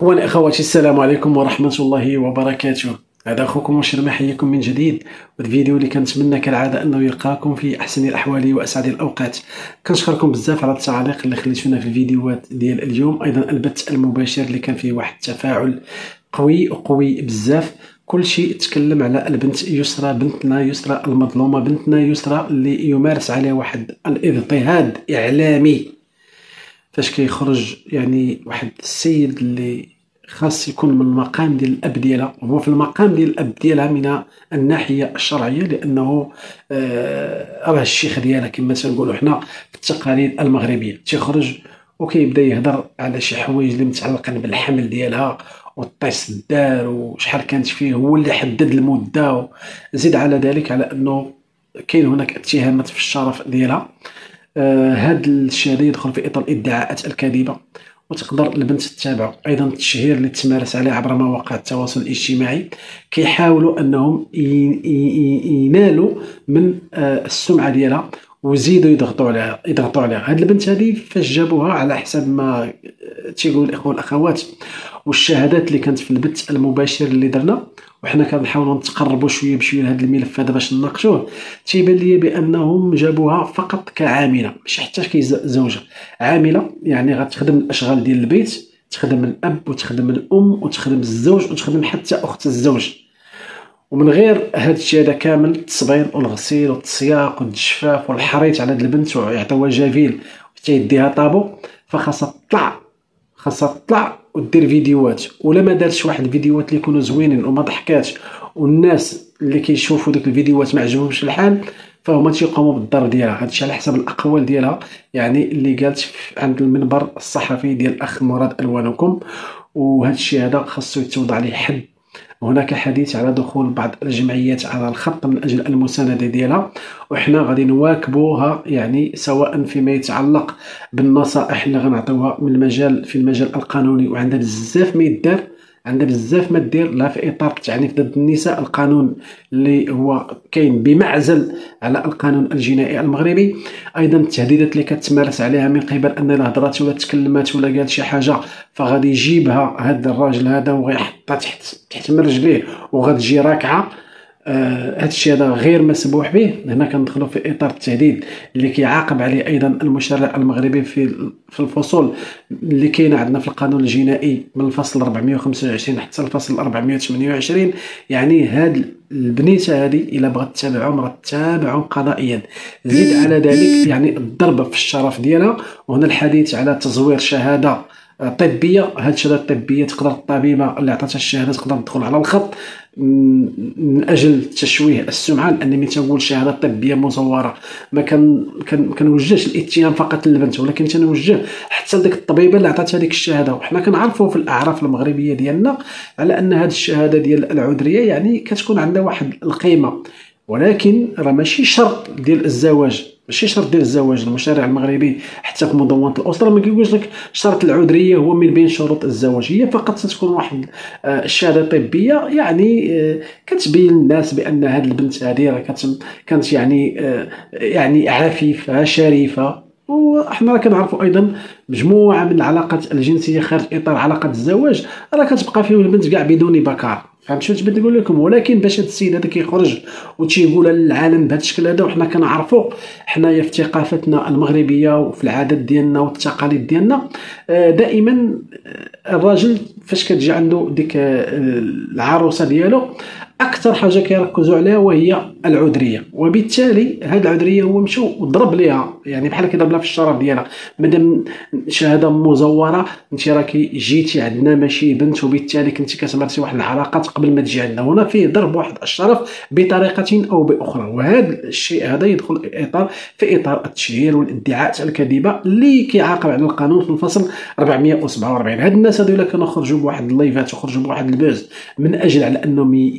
أخواتي، السلام عليكم ورحمة الله وبركاته. هذا أخوكم مشرم يحييكم من جديد. والفيديو اللي كنتمنى كالعادة أنه يلقاكم في أحسن الأحوال وأسعد الأوقات. كنشكركم بزاف على التعاليق اللي خليتونا في الفيديوهات ديال اليوم، أيضا البث المباشر اللي كان فيه واحد التفاعل قوي بزاف. كل شيء تكلم على البنت يسرى، بنتنا يسرى المظلومة، بنتنا يسرى اللي يمارس عليها واحد الاضطهاد إعلامي. فاش كيخرج يعني واحد السيد اللي خاص يكون من المقام ديال الاب ديالها، هو في المقام ديال الاب ديالها من الناحيه الشرعيه، لانه راه الشيخ ديالها كما تنقولوا حنا في التقاليد المغربيه. تيخرج وكيبدا يهضر على شي حوايج اللي متعلقين بالحمل ديالها والطيس الدار وشحال كانت فيه، هو اللي حدد المده. زيد على ذلك على انه كاين هناك اتهامات في الشرف ديالها. هذا الشيء هذا يدخل في اطار الادعاءات الكاذبه، وتقدر البنت تتابعه. ايضا التشهير اللي تمارس عليه عبر مواقع التواصل الاجتماعي، كيحاولوا انهم ينالوا من السمعه ديالها ويزيدوا يضغطوا عليها. هاد البنت هذه فاش جابوها على حسب ما تيقول الاخوه والاخوات والشهادات اللي كانت في البث المباشر اللي درنا، وحنا كنحاولوا نتقربوا شويه بشويه لهذا الملف هذا باش نناقشوه، تيبان لي بانهم جابوها فقط كعامله، ماشي حتى كزوجه. عامله يعني غتخدم الاشغال ديال البيت، تخدم الاب وتخدم الام وتخدم الزوج وتخدم حتى اخت الزوج. ومن غير هذا الشيء هذا كامل، التصبين والغسيل والتسياق والجفاف والحريط على هذه البنت ويعطيوها جافيل وتيديها طابو، فخاصها تطلع ودير فيديوهات. ولا ما دارتش واحد الفيديوهات اللي يكونوا زوينين وما ضحكاتش والناس اللي كيشوفوا ديك الفيديوهات ما عجبهمش الحال، فهما تيقوموا بالضرب ديالها. هادشي على حسب الاقوال ديالها، يعني اللي قالت عند المنبر الصحفي ديال الاخ مراد الوانكم. وهذا الشيء هذا خاصو يتوضع عليه حد. هناك حديث على دخول بعض الجمعيات على الخط من اجل المسانده ديالها، وحنا غادي نواكبوها، يعني سواء فيما يتعلق بالنصائح اللي غنعطيوها من المجال في المجال القانوني. وعندها بزاف ما يدار، عندها بزاف ما دير، لا في اطار التعنيف ضد النساء، القانون اللي هو كاين بمعزل على القانون الجنائي المغربي. ايضا التهديدات اللي كتمارس عليها من قبل ان الا هضرات ولا تكلمات ولا قالت شي حاجه فغادي يجيبها هذا الراجل هذا وغيحطها تحت من رجليه وغتجي راكعه. هذا الشيء هذا غير مسموح به. هنا كندخلوا في اطار التهديد اللي كيعاقب عليه ايضا المشرع المغربي في الفصول اللي كاينه عندنا في القانون الجنائي، من الفصل 425 حتى الفصل 428. يعني هاد البنيته هذه الا بغات تتابعهم راه تتابعهم قضائيا. زيد على ذلك يعني الضرب في الشرف ديالها. وهنا الحديث على تزوير شهاده طبيه. هاد الشهاده الطبيه تقدر الطبيبه اللي عطاتها الشهاده تقدر تدخل على الخط من اجل تشويه السمعه، لانني ملي تنقول شهاده طبيه مزوره ما كنوجهش الاتهام فقط للبنت، ولكن تنوجه حتى لديك الطبيبه اللي عطاتها هذيك الشهاده. وحنا كنعرفوا في الاعراف المغربيه ديالنا على ان هذه الشهاده ديال العذريه يعني كتكون عندها واحد القيمه، ولكن راه ماشي شرط ديال الزواج. ماشي شرط ديال الزواج. المشرع المغربي حتى في مدونة الأسرة ما كيقولش لك شرط العذرية هو من بين شروط الزواج. هي فقط ستكون واحد الشهادة طبية، يعني كتبين للناس بأن هذه البنت هذه راه كانت يعني عفيفة شريفة. وحنا راه كنعرفوا ايضا مجموعه من العلاقات الجنسيه خارج اطار علاقه الزواج راه كتبقى فيهم البنت كاع بدون بكار. فهمت شنو تبغي نقول لكم؟ ولكن باش هذا السيد هذا كيخرج وتيقول للعالم بهذا الشكل هذا، وحنا كنعرفوا حنايا في ثقافتنا المغربيه وفي العادات ديالنا والتقاليد ديالنا دائما الراجل فاش كتجي عنده ديك العروسه ديالو اكثر حاجه كيركزوا عليها وهي العذريه. وبالتالي هذه العذريه هو مشى وضرب ليها، يعني بحال كيضرب لها في الشرف ديالها. مادام شهاده مزوره انت راكي جيتي عندنا ماشي بنت، وبالتالي كنتي كتمارسي واحد العلاقات قبل ما تجي عندنا. هنا فيه ضرب واحد الشرف بطريقه او باخرى. وهذا الشيء هذا يدخل في اطار التشهير والادعاءات الكاذبه اللي كيعاقب على القانون في الفصل 447. هاد الناس هذولا كانوا خرجوا بواحد اللايفات وخرجوا بواحد البوز من اجل على انهم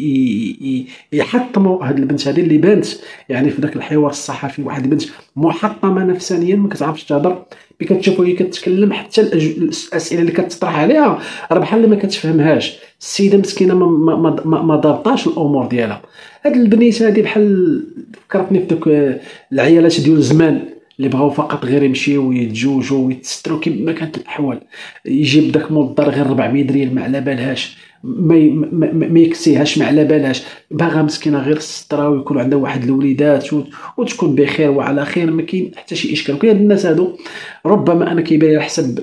يحطموا هاد البنت هذه اللي بانت يعني في ذاك الحوار الصحفي واحد البنت محطمه نفسانيا ما كتعرفش تهضر. كتشوفوا هي كتكلم حتى الاسئله اللي كتطرح عليها راه بحال ما كتفهمهاش. السيده مسكينه ما ضابطاش الامور ديالها. هاد البنيته هذه بحال فكرتني في دوك العيالات ديال زمان اللي بغاو فقط غير يمشيو ويتزوجوا ويتستروا كما كانت الاحوال. يجيب داك مول الدار غير 400 ريال ما على بالهاش، ما يكسيهاش ما على بالهاش، باغا مسكينه غير السترة ويكون عندها واحد الوليدات وتكون بخير وعلى خير، ما كاين حتى شي اشكال. وكاين الناس هادو ربما انا كيبان لي على حسب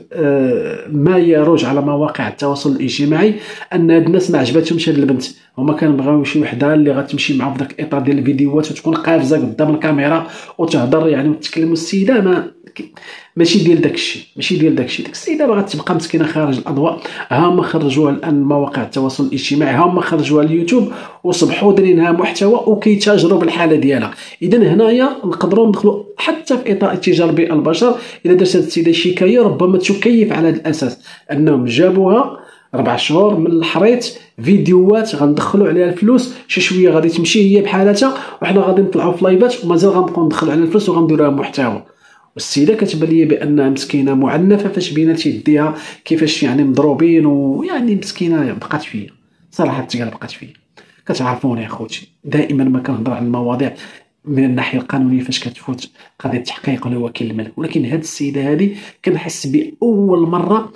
ما يروج على مواقع التواصل الاجتماعي ان هاد الناس ما عجبتهمش هاد البنت، هما كانوا شي وحده اللي غتمشي معاهم في داك الاطار ديال الفيديوهات وتكون قافزه قدام الكاميرا وتهضر يعني وتتكلم. السيده ماشي ديال داكشي، ماشي ديال داكشي. ديك السيده باغا تبقى مسكينه خارج الاضواء. ها هما خرجوها الان مواقع التواصل الاجتماعي، ها هما خرجوها اليوتيوب وصبحوا دايرينها محتوى وكيتاجروا بالحاله ديالها. اذا هنايا نقدروا ندخلوا حتى في اطار التجار بالبشر. الا درت هذه السيده شكايه ربما تكيف على هذا الاساس انهم جابوها 4 شهور من الحريط، فيديوهات غندخلوا عليها الفلوس، شي شويه غادي تمشي هي بحالتها وحنا غادي نطلعوا في لايفات ومازال غنبقاو ندخلوا على الفلوس وغنديروا لها محتوى. والسيده كتبان لي بانها مسكينه معنفه فاش بينات يديها كيفاش يعني مضروبين، ويعني مسكينه بقات فيا صراحه التقال بقات فيا. كتعرفوني اخوتي دائما ما كنهضر على المواضيع من الناحيه القانونيه فاش كتفوت قضيه التحقيق ولا وكيل الملك، ولكن هذه السيده هذه كنحس باول مره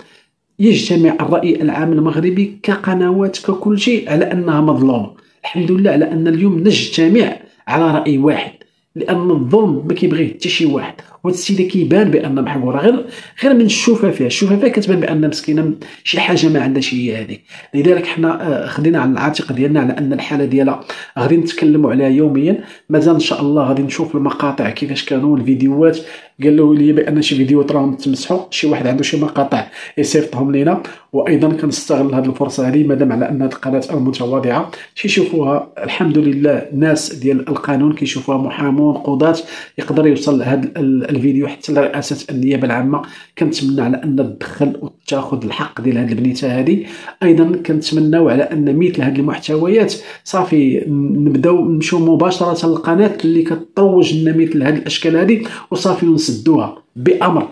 يجتمع الراي العام المغربي كقنوات ككل شيء على انها مظلومه. الحمد لله على ان اليوم نجتمع على راي واحد، لان الظلم ما كيبغيه حتى شي واحد. وهاد السيده كيبان بان محقوره غير من الشفافيه كتبان بان مسكينه شي حاجه ما عندهاش هي هذيك. لذلك حنا خدينا على العاتق ديالنا على ان الحاله ديالها غادي نتكلموا عليها يوميا. مازال ان شاء الله غادي نشوف المقاطع كيفاش كانوا الفيديوهات. قالوا لي بان شي فيديوهات راهم تمسحوا، شي واحد عنده شي مقاطع يصيفطهم لينا. وايضا كنستغل هذه الفرصه هذه مادام على ان هذه القناه المتواضعه تيشوفوها الحمد لله ناس ديال القانون، كيشوفوها محامون قضاة، يقدر يوصل هذا الفيديو حتى لرئاسه النيابه العامه. كنتمنى على ان تدخل وتاخذ الحق ديال هذه البنيته هذه. ايضا كنتمناو على ان مثل هذه المحتويات صافي نبداو نمشيو مباشره للقناه اللي كتروج لنا مثل هذه الاشكال هذه وصافي نسدوها بامر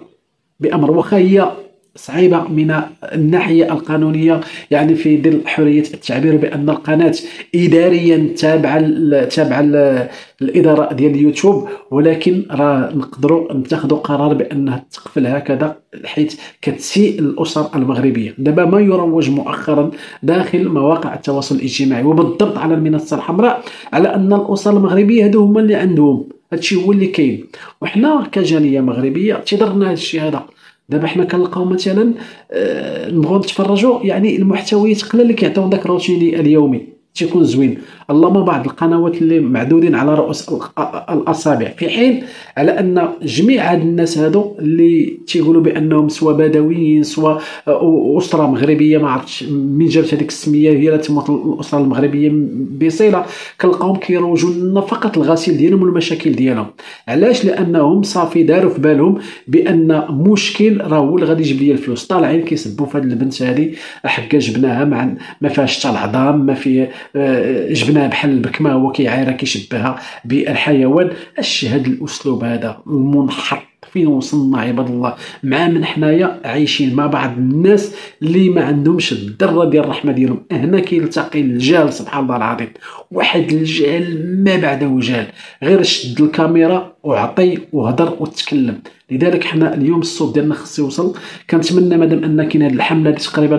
واخا هي صعيبه من الناحيه القانونيه، يعني في ظل حريه التعبير بان القناه اداريا تابعه الاداره ديال اليوتيوب، ولكن راه نقدروا نتخذوا قرار بانها تقفل هكذا حيث كتسيء الاسر المغربيه. دابا ما يروج مؤخرا داخل مواقع التواصل الاجتماعي وبالضبط على المنصه الحمراء على ان الاسر المغربيه هادو هما اللي عندهم هادشي هو اللي كاين، وحنا كجاليه مغربيه تضرنا هادشي هذا. دابا حنا كنلقاو مثلا نبغيو نتفرجوا يعني المحتويات قلال اللي كيعطيو داك الروتيني اليومي تيكون زوين، اللهم بعض القنوات اللي معدودين على رؤوس الاصابع، في حين على ان جميع هاد الناس هادو اللي تيقولوا بانهم سوا بدويين سوا اسره مغربيه، ما عرفتش من جابت هذيك السميه هي لا تموت الاسره المغربيه بصله، كنلقاوهم كيروجوا لنا فقط الغسيل ديالهم والمشاكل ديالهم. علاش؟ لانهم صافي داروا في بالهم بان مشكل راه هو اللي غادي يجيب لي الفلوس. طالعين كيسبوا في هذه البنت هذه حكا جبناها ما فيهاش حتى العظام، ما فيه جبناها بحال البكمه، هو كيعايرها كيشبهها بالحيوان. اش هذا الاسلوب هذا المنحط؟ فين وصلنا عباد الله؟ مع من حنايا عايشين مع بعض الناس اللي ما عندهمش الذره ديال الرحمه ديالهم. هنا كيلتقي الجهل سبحان الله العظيم، واحد الجهل ما بعده جهل، غير شد الكاميرا وعطي وهضر وتكلم. لذلك حنا اليوم الصوت ديالنا خص يوصل. كنتمنى مادام ان كاين هذه الحمله اللي تقريبا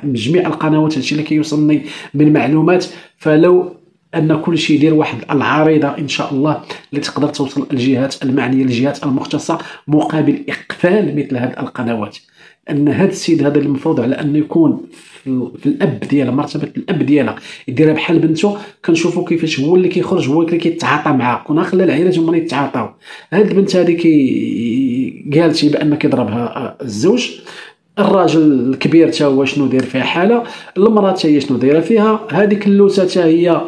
من جميع القنوات هادشي اللي كيوصلني من معلومات، فلو ان كل شيء يدير واحد العريضه ان شاء الله اللي تقدر توصل الجهات المعنيه الجهات المختصه مقابل اقفال مثل هذه القنوات. ان هذا السيد هذا المفروض على انه يكون في الاب ديالها، مرتبه الاب ديالها، يديرها بحال بنته. كنشوفوا كيفاش هو اللي كيخرج، هو اللي كيتعاطى معها. كنا خلى العائلات هما اللي يتعاطاو. هاد البنت هذه قالتي بان كيضربها الزوج، الراجل الكبير تا هو شنو داير فيها حاله، المراه تا هي شنو دايره فيها، هذيك اللوسه تا هي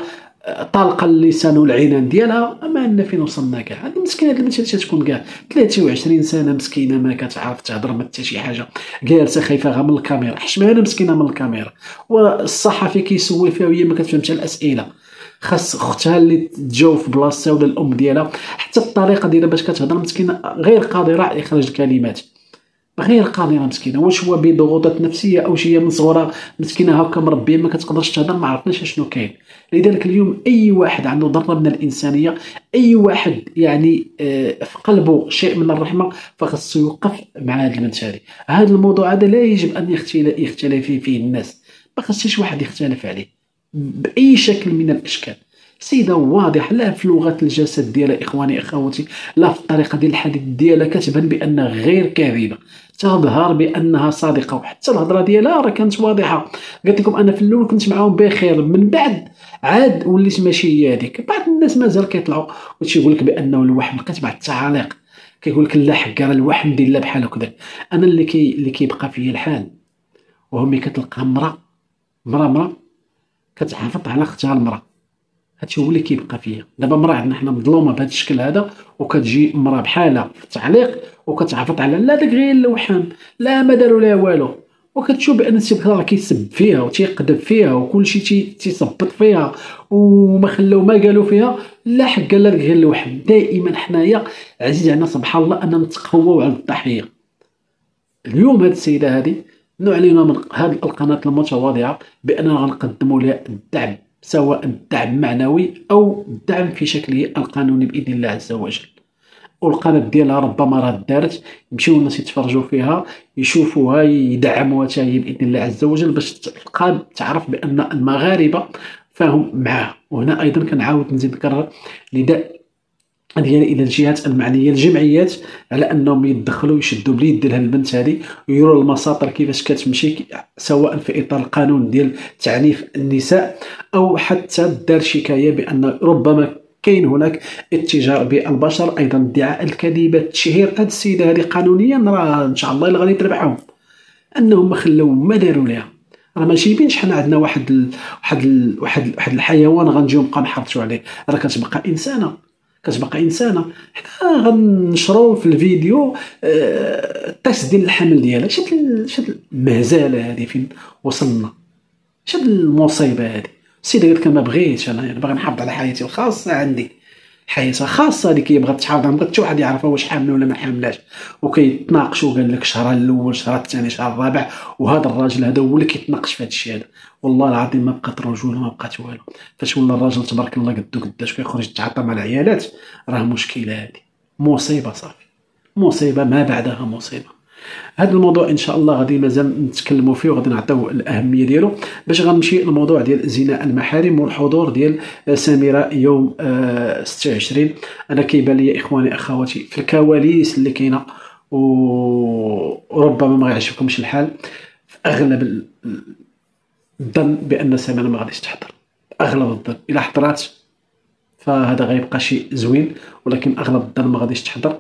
طالقه اللسان والعينان ديالها. ما عندنا فين وصلنا كاع. هذه مسكينه البنت تكون كاع 23 سنه مسكينه ما كتعرف تهضر ما حتى شي حاجه، جالسه خايفه غير من الكاميرا، حشمانه مسكينه من الكاميرا، والصحفي كيسول فيها وهي ما كتفهمش الاسئله. خاص اختها اللي تجاوب في بلاصتها ولا الام ديالها. حتى الطريقه ديالها باش كتهضر مسكينه غير قادره على اخراج الكلمات، غير قادره مسكينه، واش هو بضغوطات نفسيه او شي من صغرها مسكينه هكا مربيه ما كتقدرش تهضر، ما عرفناش شنو كاين. لذلك اليوم اي واحد عنده ذره من الانسانيه، اي واحد يعني في قلبه شيء من الرحمه، فخصو يوقف مع هذا البنت هذه. هذا الموضوع هذا لا يجب ان يختلف فيه الناس، ما خصش واحد يختلف عليه باي شكل من الاشكال. سيده واضحه، لا في لغه الجسد ديالها اخواني اخواتي، لا في الطريقه ديال الحديث ديالها، كتبان بانها غير كاذبه، تظهر بانها صادقه، وحتى الهضره ديالها راه كانت واضحه. قلت لكم انا في الاول كنت معاهم بخير، من بعد عاد وليت ماشي هي هذيك. بعض الناس مازال كيطلعوا وتيقول لك بانه الوحم، لقيت بعض التعاليق كيقول لك لا حكا راه الوحم ديال لا بحال هكذاك. انا اللي كيبقى فيا الحال وهو ملي كتلقى مرا كتحافظ على اختها المراه، هادشي هو اللي كيبقى فيا. دابا مرا عندنا حنا مظلومه بهذا الشكل هذا، وكتجي مرا بحالها في التعليق وكتعرفط على لا داك غير اللوحان، لا ما داروا لها والو، وكتشوف بان السي راه كيسب فيها وتيقذف فيها وكلشي تيصبط فيها وما خلاو ما قالوا فيها. لا حق لا داك غير اللوحان. دائما حنايا عزيز علينا سبحان الله ان نتقووا على الضحيه. اليوم هذه السيده هذه نعلن من هذه القناه المتواضعه باننا غنقدموا لها الدعم، سواء الدعم معنوي او الدعم في شكله القانوني باذن الله عز وجل. والقناه ديالها ربما راه دارت، يمشيو الناس يتفرجوا فيها يشوفوها يدعموها حتى هي باذن الله عز وجل، باش تلقى تعرف بان المغاربه فاهم معاه. وهنا ايضا كنعاود نزيد نكرر نداء ديالي الى الجهات المعنيه، الجمعيات، على انهم يتدخلوا يشدوا باليد ديال البنت هذه ويروا المساطر كيفاش كتمشي، سواء في اطار القانون ديال تعنيف النساء او حتى دار شكايه بان ربما كاين هناك اتجار بالبشر، ايضا ادعاء الكذبه، تشهير هذه السيده هذه قانونيا راه ان شاء الله اللي غادي تربحهم، انهم ما خلاو ما داروا لها. راه ما جايبينش حنا عندنا واحد الحيوان غنجيو نبقى نحرطوا عليه، راه كتبقى انسانه، حنا غنشروا في الفيديو التست ديال الحمل ديالها. شاد المهزله هذه فين وصلنا، شاد المصيبه هذه. السيده قالت لك ما بغيتش، انا باغي نحافظ على حياتي الخاصه، عندي حياتها خاصه اللي كيبغى تحافظ، ما بغات حتى واحد يعرفها واش حامله ولا ما حاملاش، وكيتناقشوا قال لك الشهر الاول، الشهر الثاني، الشهر الرابع، وهذا الراجل هذا هو اللي كيتناقش في هذا الشيء هذا. والله العظيم ما بقات رجوله، ما بقات والو. فاش ولا الراجل تبارك الله قدو قداش كيخرج يتعاطى مع العيالات، راه مشكله هذه، مصيبه صافي، مصيبه ما بعدها مصيبه. هذا الموضوع ان شاء الله غادي مازال نتكلموا فيه وغادي نعطيوه الاهميه ديالو. باش غنمشي للموضوع ديال زنا المحارم والحضور ديال سميره يوم 26. انا كيبان لي اخواني اخواتي في الكواليس اللي كاينه، وربما ما يعجبكمش الحال، في اغلب الظن بان سميره ما غاديش تحضر، اغلب الظن الا حضرات فهذا غيبقى شيء زوين، ولكن اغلب الظن ما غاديش تحضر.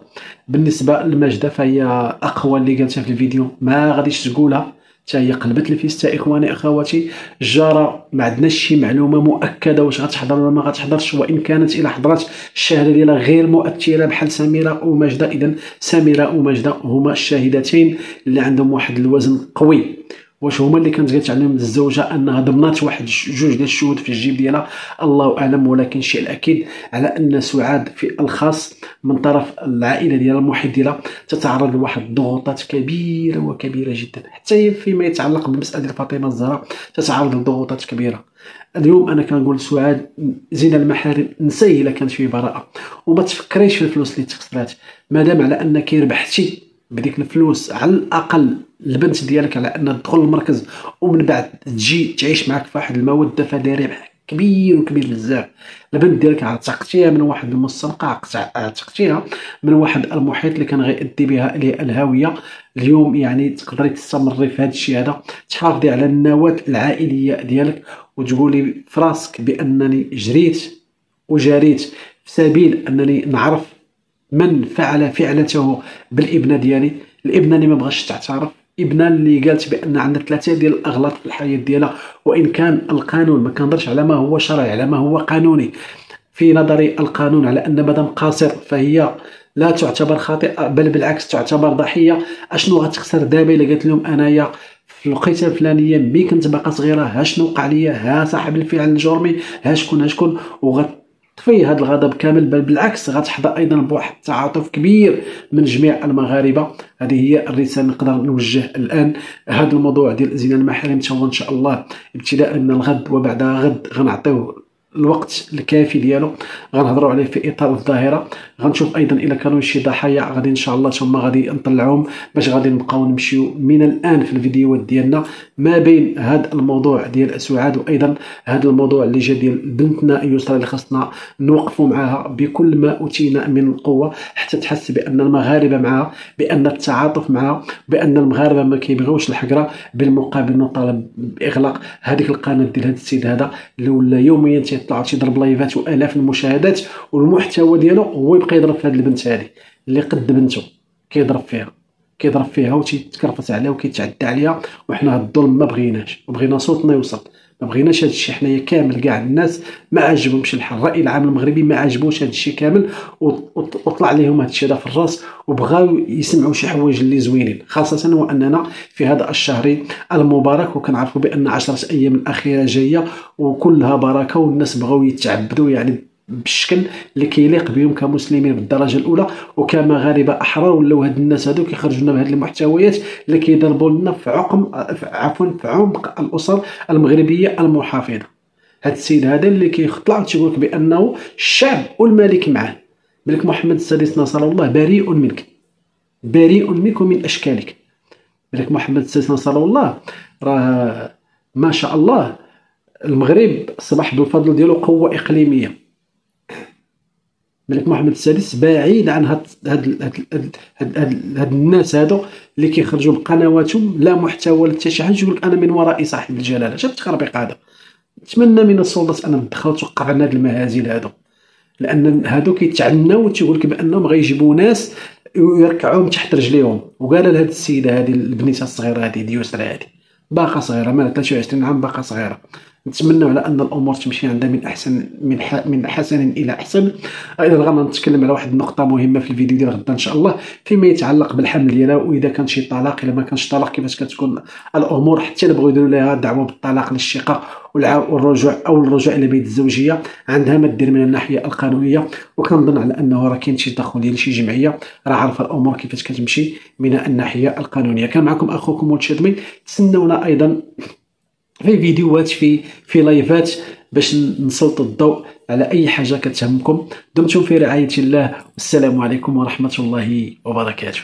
بالنسبه لماجده فهي اقوى اللي قالتها في الفيديو، ما غاديش تقولها، حتى هي قلبت الفيستا اخواني اخواتي. الجاره ما عندناش شي معلومه مؤكده واش غتحضر ولا ما غتحضرش، وان كانت الى حضرت الشهاده ديالها غير مؤثره بحال سميره وماجده. اذا سميره وماجده هما الشاهدتين اللي عندهم واحد الوزن قوي. واش هما اللي كانت قالت عليهم الزوجه انها ضمنات واحد جوج ديال الشهود في الجيب ديالها، الله اعلم. ولكن الشيء الاكيد على ان سعاد في الخاص من طرف العائله ديالها، المحيط ديالها، تتعرض لواحد الضغوطات كبيره وكبيره جدا. حتى هي فيما يتعلق بالمساله ديال فاطمه الزهراء تتعرض لضغوطات كبيره. اليوم انا كنقول سعاد زين المحارم نسيه الا كانت فيه براءه، وما تفكريش في الفلوس اللي تخسرات، مادام على انك ربحتي بديك الفلوس على الاقل البنت ديالك على ان تدخل المركز ومن بعد تجي تعيش معك في واحد الموده، فهذا ربح كبير وكبير بزاف. البنت ديالك عتقتيها من واحد المستنقع، عتقتيها من واحد المحيط اللي كان غيؤدي بها الى الهاويه. اليوم يعني تقدري تستمري في هذا الشيء هذا، تحافظي على النواه العائليه ديالك، وتقولي في راسك بانني جريت وجريت في سبيل انني نعرف من فعل فعلته بالابنه ديالي، الابنه اللي ما بغاش تعترف، ابنه اللي قالت بان عندها 3 ديال الاغلاط في الحياه ديالها، وان كان القانون ما كنهضرش على ما هو شرعي، على ما هو قانوني. في نظري القانون على ان مادام قاصر فهي لا تعتبر خاطئه، بل بالعكس تعتبر ضحيه. اشنو غتخسر دابا الا قالت لهم انايا في الوقيته الفلانيه ملي كنت باقا صغيره ها شنو وقع ليا، ها صاحب الفعل الجرمي، ها شكون طفي هذا الغضب كامل، بل بالعكس غتحظى ايضا بواحد التعاطف كبير من جميع المغاربه. هذه هي الرساله نقدر نوجه الان. هذا الموضوع ديال زنا المحارم هو ان شاء الله ابتداء من الغد وبعد غد غنعطيوه الوقت الكافي ديالو، غنهضروا عليه في اطار الظاهره. غنشوف ايضا الا كانوا شي ضحايا غادي ان شاء الله ثم غادي نطلعوهم باش غادي نبقاو نمشيو من الان في الفيديوهات ديالنا ما بين هذا الموضوع ديال سعاد وايضا هذا الموضوع اللي جا ديال بنتنا يسرى اللي خاصنا نوقفوا معها بكل ما اوتينا من القوه حتى تحس بان المغاربه معها، بان التعاطف معها، بان المغاربه ما كيبغيوش الحقره. بالمقابل نطالب باغلاق هذيك القناه ديال هذا السيد هذا اللي ولا يوميا تيطلع تيضرب لايفات والاف المشاهدات، والمحتوى ديالو هو يبقى يضرب في هذه البنت هذه اللي قد بنته، كيضرب فيها وتيتكرفس عليها وكيتعدى عليها. وحنا هاد الظلم ما بغيناش، وبغينا صوتنا يوصل، ما بغيناش هذا الشيء. حنايا كامل كاع الناس ما عجبهمش الحال، الراي العام المغربي ما عجبوش هذا الشيء كامل، وطلع لهم هذا الشيء هذا في الراس، وبغاو يسمعوا شي حوايج اللي زوينين، خاصه واننا في هذا الشهر المبارك وكنعرفوا بان 10 ايام الاخيره جايه وكلها بركه، والناس بغاو يتعبدوا يعني بالشكل اللي كيليق بهم كمسلمين بالدرجه الاولى وكمغاربه احرار. ولاو هاد الناس هادو كيخرجوا لنا بهاد المحتويات اللي كيضربوا لنا في عمق الاسر المغربيه المحافظه. هاد السيد هذا اللي كيطلع تيقول لك بانه الشعب والملك معاه، الملك محمد السادس نصر الله بريء منك، بريء منك ومن اشكالك. الملك محمد السادس نصر الله راه ما شاء الله المغرب اصبح بالفضل ديالو قوه اقليميه. الملك محمد السادس بعيد عن هاد الناس هادو اللي كيخرجوا بقنواتهم لا محتوى لا حتى شي حاجه، يقول لك انا من وراء صاحب الجلاله. شفت التخربيق هذا؟ نتمنى من السلطات ان تدخل توقف عن هاد المهازل هادو، لان هادو كيتعناو وتيقول لك بانهم غيجيبوا ناس ويركعوهم تحت رجليهم. وقال لهاد السيده هذه البنيته الصغيره هذه ديوسرا هذه باقا صغيره، مالها 23 عام باقا صغيره. نتمنى على ان الامور تمشي عندها من حسن الى احسن. ايضا غادي نتكلم على واحد النقطه مهمه في الفيديو ديال غدا ان شاء الله فيما يتعلق بالحمل ديالها، واذا كان شي طلاق الا ما كانش طلاق كيفاش كتكون الامور، حتى الا بغاو يديروا لها دعوه بالطلاق للشقاق والرجوع او الرجوع الى بيت الزوجيه عندها ما دير من الناحيه القانونيه. وكنظن على انه راه كاين شي تدخل ديال شي جمعيه راه عارفه الامور كيفاش كتمشي من الناحيه القانونيه. كان معكم اخوكم ولد تسنونا ايضا في فيديوهات في لايفات باش نسلط الضوء على اي حاجه كتهمكم. دمتم في رعايه الله والسلام عليكم ورحمه الله وبركاته.